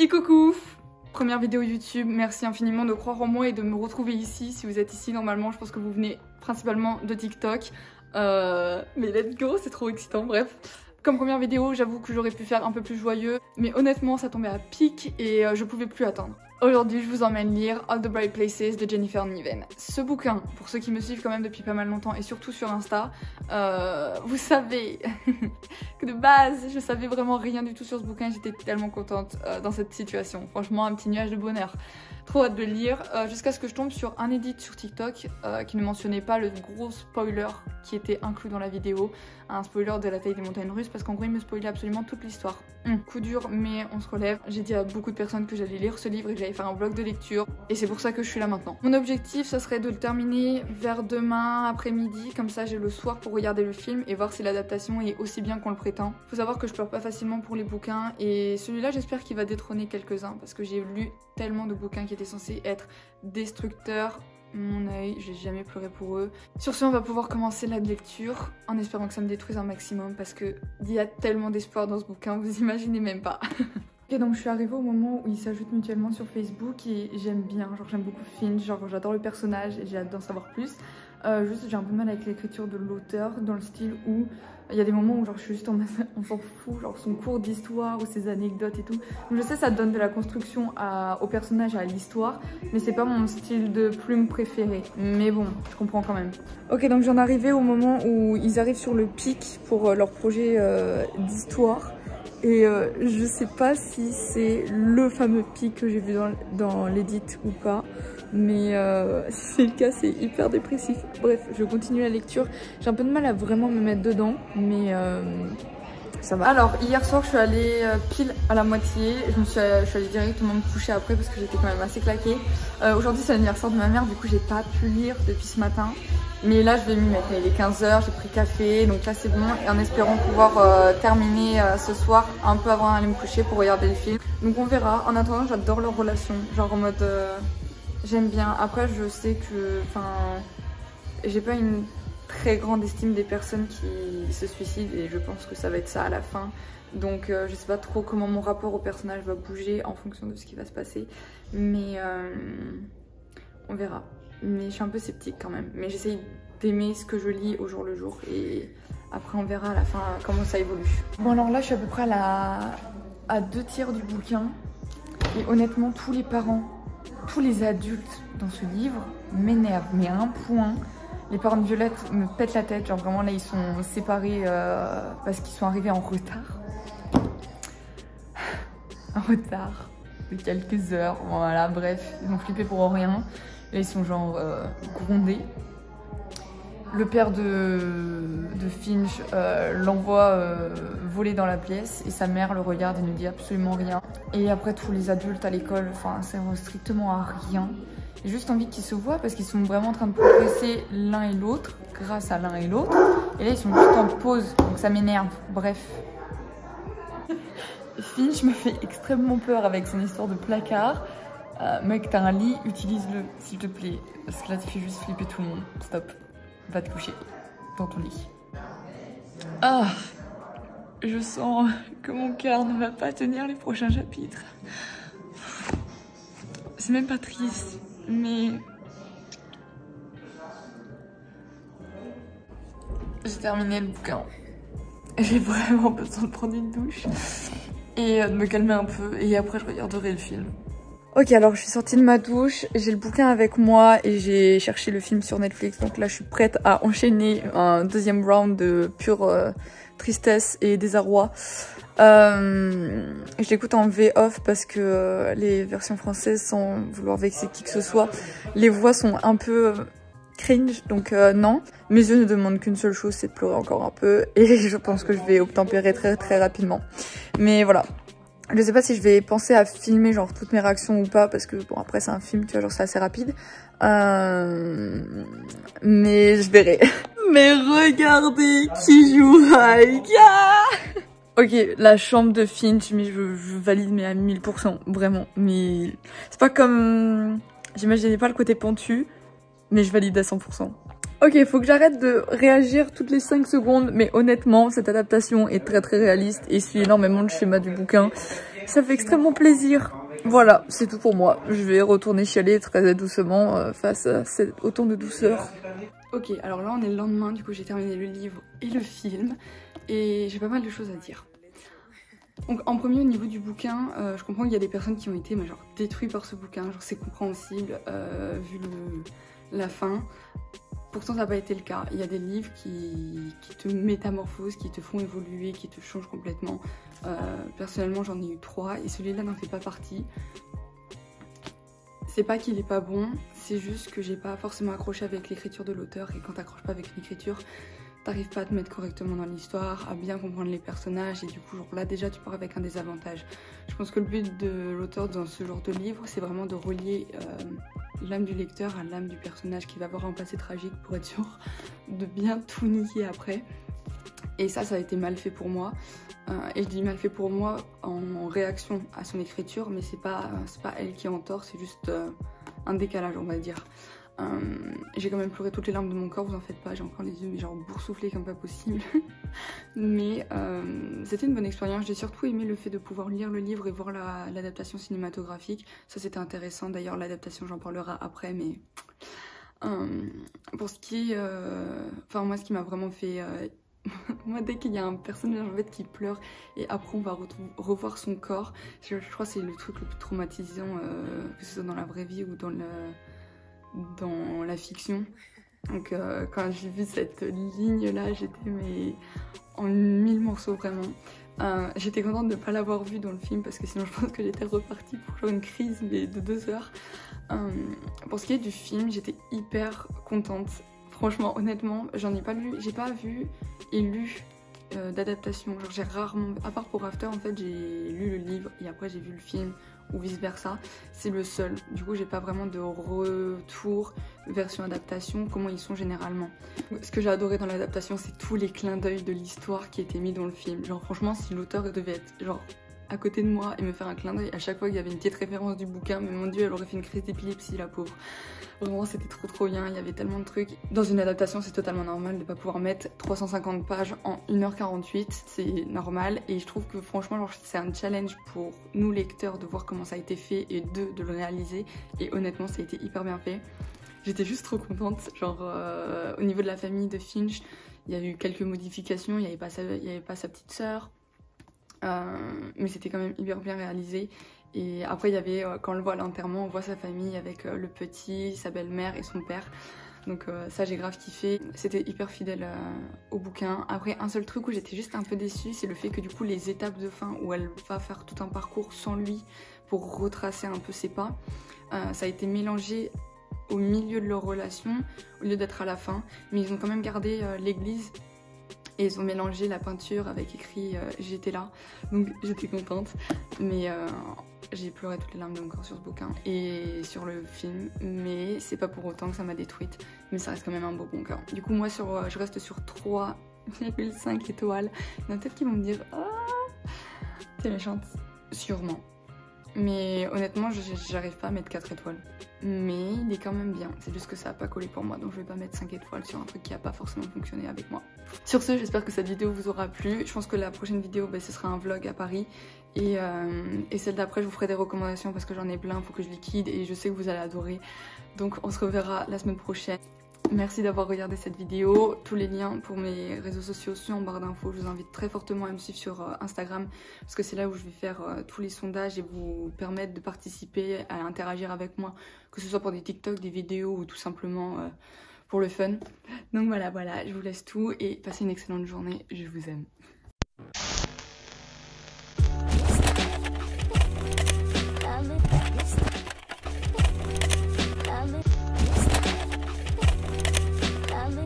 Kiki coucou! Première vidéo YouTube, merci infiniment de croire en moi et de me retrouver ici. Si vous êtes ici, normalement, je pense que vous venez principalement de TikTok. Mais let's go, c'est trop excitant, bref. Comme première vidéo, j'avoue que j'aurais pu faire un peu plus joyeux, mais honnêtement, ça tombait à pic et je pouvais plus attendre. Aujourd'hui, je vous emmène lire All the Bright Places de Jennifer Niven. Ce bouquin, pour ceux qui me suivent quand même depuis pas mal longtemps et surtout sur Insta, vous savez que de base, je savais vraiment rien du tout sur ce bouquin. J'étais tellement contente dans cette situation. Franchement, un petit nuage de bonheur. Trop hâte de le lire, jusqu'à ce que je tombe sur un edit sur TikTok qui ne mentionnait pas le gros spoiler qui était inclus dans la vidéo. Un spoiler de la taille des montagnes russes, parce qu'en gros il me spoilait absolument toute l'histoire. Coup dur, mais on se relève. J'ai dit à beaucoup de personnes que j'allais lire ce livre et que j'allais faire un vlog de lecture, et c'est pour ça que je suis là maintenant. Mon objectif, ça serait de le terminer vers demain après-midi, comme ça j'ai le soir pour regarder le film et voir si l'adaptation est aussi bien qu'on le prétend. Faut savoir que je pleure pas facilement pour les bouquins, et celui-là j'espère qu'il va détrôner quelques-uns, parce que j'ai lu tellement de bouquins qui étaient censés être destructeurs. Mon œil, j'ai jamais pleuré pour eux. Sur ce, on va pouvoir commencer la lecture en espérant que ça me détruise un maximum, parce que il y a tellement d'espoir dans ce bouquin, vous imaginez même pas. Ok, donc je suis arrivée au moment où ils s'ajoutent mutuellement sur Facebook et j'aime bien, genre j'aime beaucoup Finch, genre j'adore le personnage et j'ai hâte d'en savoir plus. Juste j'ai un peu de mal avec l'écriture de l'auteur, dans le style où il y a des moments où genre je suis juste en mode on s'en fout, genre son cours d'histoire ou ses anecdotes et tout. Donc je sais ça donne de la construction au personnage, à l'histoire, mais c'est pas mon style de plume préféré. Mais bon, je comprends quand même. Ok, donc j'en arrivais au moment où ils arrivent sur le pic pour leur projet d'histoire. Et je sais pas si c'est le fameux pic que j'ai vu dans l'édit ou pas. Mais si c'est le cas, c'est hyper dépressif. Bref, je continue la lecture. J'ai un peu de mal à vraiment me mettre dedans, mais ça va. Alors, hier soir, je suis allée pile à la moitié. Je suis allée directement me coucher après parce que j'étais quand même assez claquée. Aujourd'hui, c'est l'anniversaire de ma mère, du coup, j'ai pas pu lire depuis ce matin. Mais là, je vais m'y mettre. Il est 15 h, j'ai pris café, donc là, c'est bon. Et en espérant pouvoir terminer ce soir un peu avant d'aller me coucher pour regarder le film. Donc, on verra. En attendant, j'adore leur relation. Genre en mode... j'aime bien. Après, je sais que... Enfin... J'ai pas une très grande estime des personnes qui se suicident et je pense que ça va être ça à la fin. Donc, je sais pas trop comment mon rapport au personnage va bouger en fonction de ce qui va se passer. Mais... on verra. Mais je suis un peu sceptique quand même. Mais j'essaye d'aimer ce que je lis au jour le jour. Et après, on verra à la fin comment ça évolue. Bon, alors là, je suis à peu près à 2 tiers du bouquin. Et honnêtement, tous les parents, tous les adultes dans ce livre m'énervent. Mais à un point, les parents de Violette me pètent la tête. Genre vraiment, là, ils sont séparés parce qu'ils sont arrivés en retard. En retard de quelques heures. Voilà, bref, ils ont flippé pour rien. Là, ils sont genre grondés. Le père de Finch l'envoie voler dans la pièce et sa mère le regarde et ne dit absolument rien. Et après, tous les adultes à l'école, enfin, ça sert strictement à rien. J'ai juste envie qu'ils se voient parce qu'ils sont vraiment en train de progresser l'un et l'autre grâce à l'un et l'autre. Et là, ils sont juste en pause, donc ça m'énerve. Bref. Finch me fait extrêmement peur avec son histoire de placard. Mec, t'as un lit, utilise-le, s'il te plaît. Parce que là, tu fais juste flipper tout le monde. Stop. Va te coucher dans ton lit. Ah, je sens que mon cœur ne va pas tenir les prochains chapitres. C'est même pas triste, mais... J'ai terminé le bouquin. J'ai vraiment besoin de prendre une douche et de me calmer un peu. Et après, je regarderai le film. Ok, alors je suis sortie de ma douche, j'ai le bouquin avec moi et j'ai cherché le film sur Netflix. Donc là, je suis prête à enchaîner un deuxième round de pure tristesse et désarroi. Je l'écoute en V-off parce que les versions françaises, sans vouloir vexer qui que ce soit, les voix sont un peu cringe. Donc non, mes yeux ne demandent qu'une seule chose, c'est de pleurer encore un peu. Et je pense que je vais obtempérer très très rapidement. Mais voilà. Je sais pas si je vais penser à filmer genre toutes mes réactions ou pas parce que bon après c'est un film, tu vois, genre c'est assez rapide. Mais je verrai. Mais regardez qui joue Aika. Ok, la chambre de Finch, mais je valide mais à 1000%, vraiment. Mais c'est pas comme... J'imaginais pas le côté pentu, mais je valide à 100%. Ok, faut que j'arrête de réagir toutes les 5 secondes, mais honnêtement, cette adaptation est très très réaliste et suit énormément le schéma du bouquin. Ça fait extrêmement plaisir. Voilà, c'est tout pour moi. Je vais retourner chialer très doucement face à autant de douceur. Ok, alors là on est le lendemain, du coup j'ai terminé le livre et le film et j'ai pas mal de choses à dire. Donc en premier au niveau du bouquin, je comprends qu'il y a des personnes qui ont été genre détruites par ce bouquin, genre c'est compréhensible vu la fin. Pourtant ça n'a pas été le cas. Il y a des livres qui te métamorphosent, qui te font évoluer, qui te changent complètement. Personnellement j'en ai eu 3 et celui-là n'en fait pas partie. C'est pas qu'il est pas bon, c'est juste que j'ai pas forcément accroché avec l'écriture de l'auteur et quand t'accroches pas avec l'écriture, t'arrives pas à te mettre correctement dans l'histoire, à bien comprendre les personnages et du coup genre là déjà tu pars avec un désavantage. Je pense que le but de l'auteur dans ce genre de livre c'est vraiment de relier l'âme du lecteur à l'âme du personnage qui va avoir un passé tragique pour être sûr de bien tout niquer après. Et ça a été mal fait pour moi. Et je dis mal fait pour moi en réaction à son écriture, mais c'est pas elle qui est en tort, c'est juste un décalage on va dire. J'ai quand même pleuré toutes les larmes de mon corps, vous en faites pas, j'ai encore les yeux mais genre boursouflés comme pas possible. Mais c'était une bonne expérience, j'ai surtout aimé le fait de pouvoir lire le livre et voir l'adaptation cinématographique. Ça c'était intéressant, d'ailleurs l'adaptation j'en parlerai après, mais pour ce qui est... Enfin moi ce qui m'a vraiment fait... Moi dès qu'il y a un personnage en fait qui pleure et après on va revoir son corps, je crois que c'est le truc le plus traumatisant que ce soit dans la vraie vie ou dans la fiction. Donc quand j'ai vu cette ligne là j'étais en 1000 morceaux vraiment. J'étais contente de ne pas l'avoir vu dans le film parce que sinon je pense que j'étais repartie pour genre une crise mais de 2 heures. Pour ce qui est du film j'étais hyper contente. Franchement, honnêtement, j'en ai pas lu, j'ai pas vu et lu d'adaptation. Genre j'ai rarement, à part pour After, en fait, j'ai lu le livre et après j'ai vu le film ou vice versa. C'est le seul. Du coup, j'ai pas vraiment de retour version adaptation, comment ils sont généralement. Ce que j'ai adoré dans l'adaptation, c'est tous les clins d'œil de l'histoire qui étaient mis dans le film. Genre franchement, si l'auteur devait être genre à côté de moi et me faire un clin d'œil à chaque fois qu'il y avait une petite référence du bouquin, mais mon dieu, elle aurait fait une crise d'épilepsie, la pauvre. Vraiment, c'était trop bien, il y avait tellement de trucs. Dans une adaptation, c'est totalement normal de pas pouvoir mettre 350 pages en 1h48, c'est normal. Et je trouve que franchement, c'est un challenge pour nous lecteurs de voir comment ça a été fait et de le réaliser. Et honnêtement, ça a été hyper bien fait. J'étais juste trop contente, genre au niveau de la famille de Finch, il y a eu quelques modifications, il n'y avait pas sa petite sœur. Mais c'était quand même hyper bien réalisé. Et après il y avait, quand on le voit à l'enterrement, on voit sa famille avec le petit, sa belle-mère et son père. Donc ça j'ai grave kiffé. C'était hyper fidèle au bouquin. Après un seul truc où j'étais juste un peu déçue, c'est le fait que du coup les étapes de fin où elle va faire tout un parcours sans lui pour retracer un peu ses pas, ça a été mélangé au milieu de leur relation au lieu d'être à la fin. Mais ils ont quand même gardé l'église. Et ils ont mélangé la peinture avec écrit j'étais là, donc j'étais contente. Mais j'ai pleuré toutes les larmes de mon corps sur ce bouquin et sur le film. Mais c'est pas pour autant que ça m'a détruite. Mais ça reste quand même un beau bouquin. Du coup moi je reste sur 3,5 étoiles. Il y en a peut-être qui vont me dire ah t'es méchante. Sûrement. Mais honnêtement, j'arrive pas à mettre 4 étoiles. Mais il est quand même bien. C'est juste que ça a pas collé pour moi. Donc je vais pas mettre 5 étoiles sur un truc qui a pas forcément fonctionné avec moi. Sur ce, j'espère que cette vidéo vous aura plu. Je pense que la prochaine vidéo, ce sera un vlog à Paris. Et celle d'après, je vous ferai des recommandations parce que j'en ai plein. Faut que je liquide et je sais que vous allez adorer. Donc on se reverra la semaine prochaine. Merci d'avoir regardé cette vidéo. Tous les liens pour mes réseaux sociaux sont en barre d'infos. Je vous invite très fortement à me suivre sur Instagram parce que c'est là où je vais faire tous les sondages et vous permettre de participer, à interagir avec moi, que ce soit pour des TikTok, des vidéos ou tout simplement pour le fun. Donc voilà, je vous laisse tout et passez une excellente journée. Je vous aime.